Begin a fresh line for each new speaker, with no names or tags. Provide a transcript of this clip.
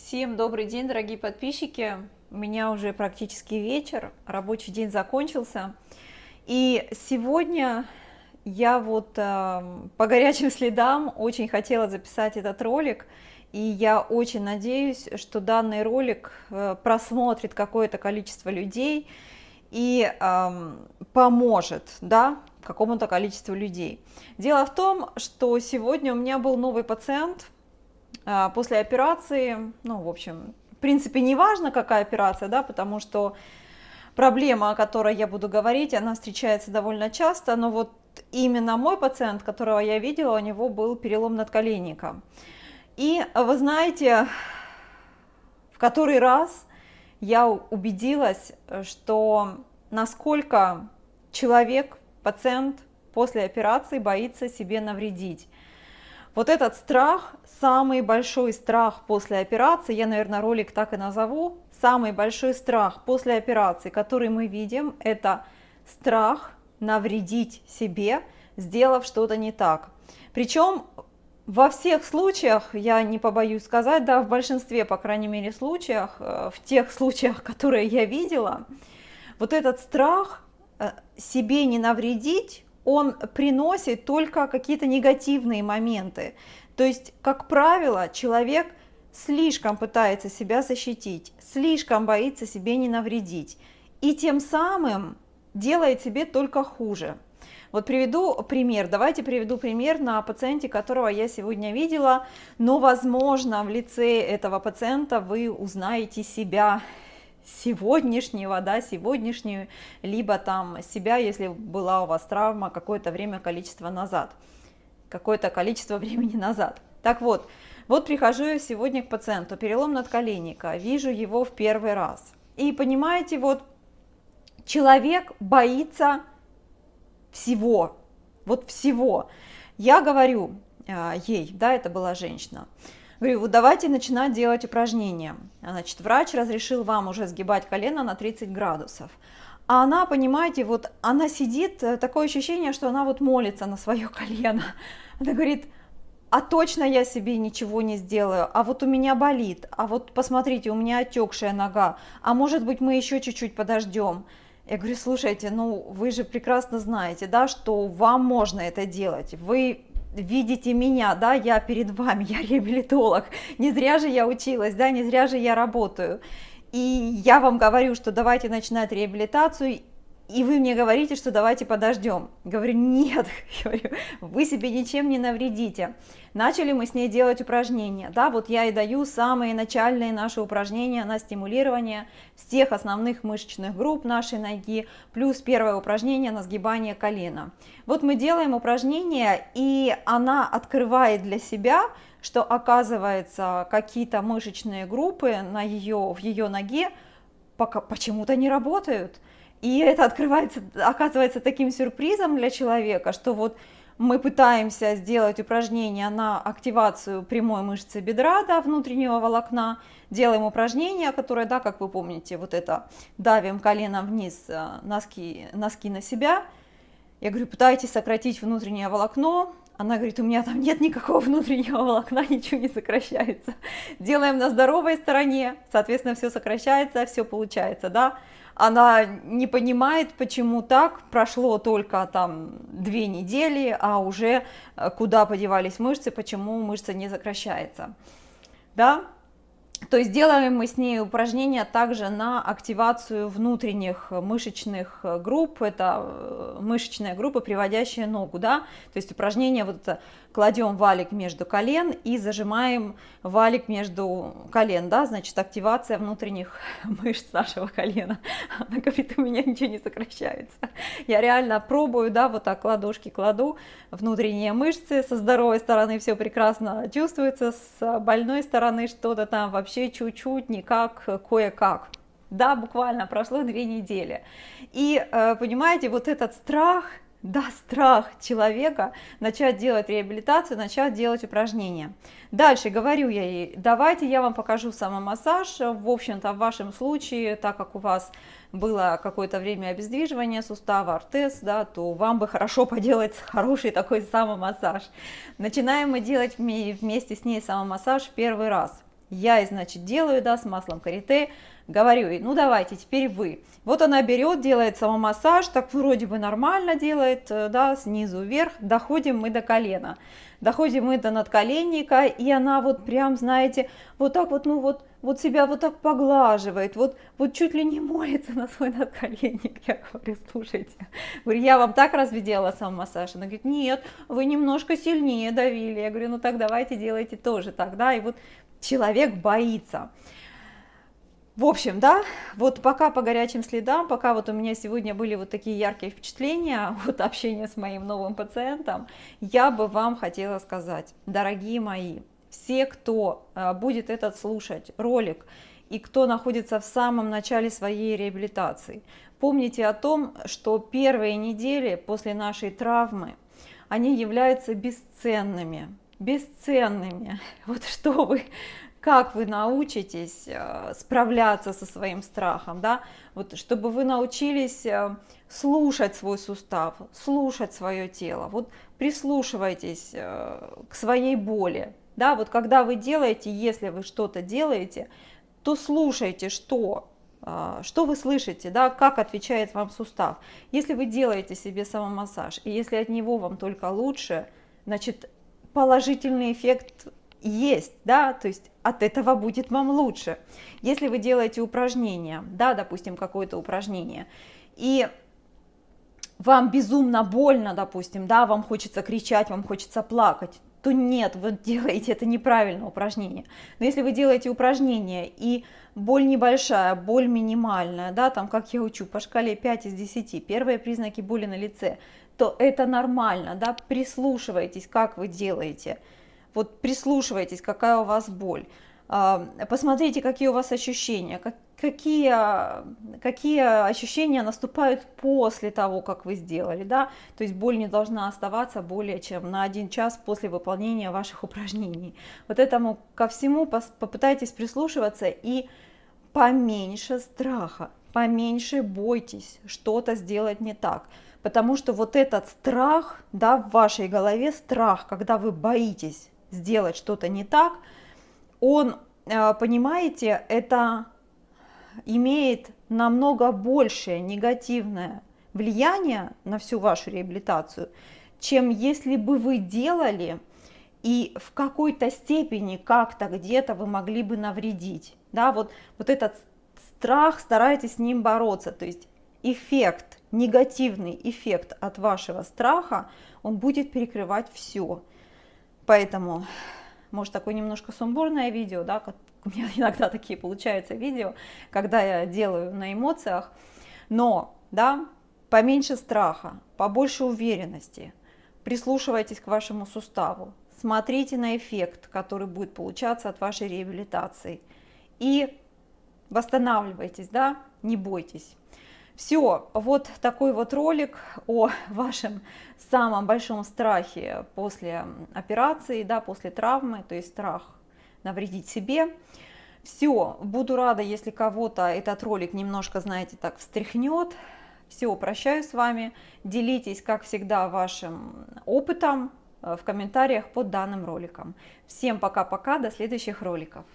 Всем добрый день, дорогие подписчики. У меня уже практически вечер, рабочий день закончился. И сегодня я по горячим следам очень хотела записать этот ролик. И я очень надеюсь, что данный ролик просмотрит какое-то количество людей и поможет, да, какому-то количеству людей. Дело в том, что сегодня у меня был новый пациент после операции. Ну, в общем, в принципе, не важно, какая операция, да, потому что проблема, о которой я буду говорить, она встречается довольно часто, но вот именно мой пациент, которого я видела, у него был перелом надколенника. И вы знаете, в который раз я убедилась, что насколько человек, пациент после операции боится себе навредить. Вот этот страх, самый большой страх после операции, я, наверное, ролик так и назову, самый большой страх после операции, который мы видим, это страх навредить себе, сделав что-то не так. Причем во всех случаях, я не побоюсь сказать, да, в большинстве, по крайней мере, случаях, в тех случаях, которые я видела, вот этот страх себе не навредить, он приносит только какие-то негативные моменты. То есть, как правило, человек слишком пытается себя защитить, слишком боится себе не навредить, и тем самым делает себе только хуже. Вот приведу пример, давайте приведу пример на пациенте, которого я сегодня видела, но, возможно, в лице этого пациента вы узнаете себя сегодняшнего, да, сегодняшнюю, либо там себя, если была у вас травма какое-то количество времени назад. Так вот, прихожу я сегодня к пациенту, перелом надколенника, вижу его в первый раз. И понимаете, вот человек боится всего, всего. Я говорю ей, да, это была женщина, говорю, вот давайте начинать делать упражнения. Значит, врач разрешил вам уже сгибать колено на 30 градусов. А она, понимаете, вот она сидит, такое ощущение, что она вот молится на свое колено. Она говорит, а точно я себе ничего не сделаю, а вот у меня болит, а вот посмотрите, у меня отекшая нога, а может быть мы еще чуть-чуть подождем. Я говорю, слушайте, ну вы же прекрасно знаете, да, что вам можно это делать, вы видите меня, да, я перед вами, я реабилитолог, не зря же я училась, да, не зря же я работаю, и я вам говорю, что давайте начинать реабилитацию, и вы мне говорите, что давайте подождем. Говорю, нет, говорю, вы себе ничем не навредите. Начали мы с ней делать упражнения, да, вот я и даю самые начальные наши упражнения на стимулирование всех основных мышечных групп нашей ноги, плюс первое упражнение на сгибание колена. Вот мы делаем упражнение, и она открывает для себя, что оказывается какие-то мышечные группы в ее ноге почему-то не работают. И это оказывается таким сюрпризом для человека, что вот мы пытаемся сделать упражнение на активацию прямой мышцы бедра, да, внутреннего волокна, делаем упражнение, которое, да, как вы помните, вот это давим коленом вниз, носки на себя. Я говорю, пытайтесь сократить внутреннее волокно. Она говорит, у меня там нет никакого внутреннего волокна, ничего не сокращается. Делаем на здоровой стороне, соответственно, все сокращается, все получается, да. Она не понимает, почему так, прошло только там 2 недели, а уже куда подевались мышцы, почему мышца не сокращается, да. То есть делаем мы с ней упражнения также на активацию внутренних мышечных групп, это мышечная группа, приводящая ногу, да, то есть упражнение вот это, кладем валик между колен и зажимаем валик между колен, да, значит, активация внутренних мышц нашего колена. Она говорит, у меня ничего не сокращается. Я реально пробую, да, вот так ладошки кладу, внутренние мышцы, со здоровой стороны все прекрасно чувствуется, с больной стороны что-то там вообще чуть-чуть, никак, кое-как. Да, буквально прошло 2 недели. И понимаете, вот этот страх, да, страх человека начать делать реабилитацию, начать делать упражнения. Дальше говорю я ей, давайте я вам покажу самомассаж. В общем-то, в вашем случае, так как у вас было какое-то время обездвиживания сустава, ортез, да, то вам бы хорошо поделать хороший такой самомассаж. Начинаем мы делать вместе с ней самомассаж в первый раз. Я, значит, делаю, да, с маслом карите, говорю ей, ну давайте, теперь вы. Вот она берет, делает самомассаж, так вроде бы нормально делает, да, снизу вверх, доходим мы до колена. Доходим мы до надколенника, и она вот прям, знаете, вот так вот, ну вот себя вот так поглаживает, вот чуть ли не молится на свой надколенник. Я говорю, слушайте, говорю, я вам так разве делала самомассаж? Она говорит, нет, вы немножко сильнее давили. Я говорю, ну так давайте делайте тоже так, да, и вот человек боится. В общем, да, вот пока по горячим следам, пока вот у меня сегодня были вот такие яркие впечатления от общения с моим новым пациентом, я бы вам хотела сказать, дорогие мои, все, кто будет этот слушать ролик и кто находится в самом начале своей реабилитации, помните о том, что первые недели после нашей травмы, они являются бесценными, бесценными. Вот что вы... Как вы научитесь справляться со своим страхом, да, вот чтобы вы научились слушать свой сустав, слушать свое тело, вот прислушивайтесь к своей боли, да, вот когда вы делаете, если вы что-то делаете, то слушайте, что вы слышите, да, как отвечает вам сустав. Если вы делаете себе самомассаж, и если от него вам только лучше, значит, положительный эффект есть, да, то есть от этого будет вам лучше. Если вы делаете упражнение, да, допустим, какое-то упражнение, и вам безумно больно, допустим, да, вам хочется кричать, вам хочется плакать, то нет, вы делаете это неправильное упражнение. Но если вы делаете упражнение, и боль небольшая, боль минимальная, да, там, как я учу, по шкале 5 из 10, первые признаки боли на лице, то это нормально, да, прислушивайтесь, как вы делаете. Вот прислушивайтесь, какая у вас боль, посмотрите, какие у вас ощущения, какие ощущения наступают после того, как вы сделали, да, то есть боль не должна оставаться более чем на 1 час после выполнения ваших упражнений. Вот этому ко всему попытайтесь прислушиваться и поменьше страха, поменьше бойтесь что-то сделать не так. Потому что вот этот страх, да, в вашей голове страх, когда вы боитесь сделать что-то не так, он, понимаете, это имеет намного большее негативное влияние на всю вашу реабилитацию, чем если бы вы делали и в какой-то степени как-то где-то вы могли бы навредить. Да, вот этот страх, старайтесь с ним бороться, то есть эффект, негативный эффект от вашего страха, он будет перекрывать все. Поэтому, может, такое немножко сумбурное видео, да, у меня иногда такие получаются видео, когда я делаю на эмоциях, но, да, поменьше страха, побольше уверенности, прислушивайтесь к вашему суставу, смотрите на эффект, который будет получаться от вашей реабилитации, и восстанавливайтесь, да, не бойтесь. Все, вот такой вот ролик о вашем самом большом страхе после операции, да, после травмы, то есть страх навредить себе. Все, буду рада, если кого-то этот ролик немножко, знаете, так встряхнет. Все, прощаюсь с вами. Делитесь, как всегда, вашим опытом в комментариях под данным роликом. Всем пока-пока, до следующих роликов.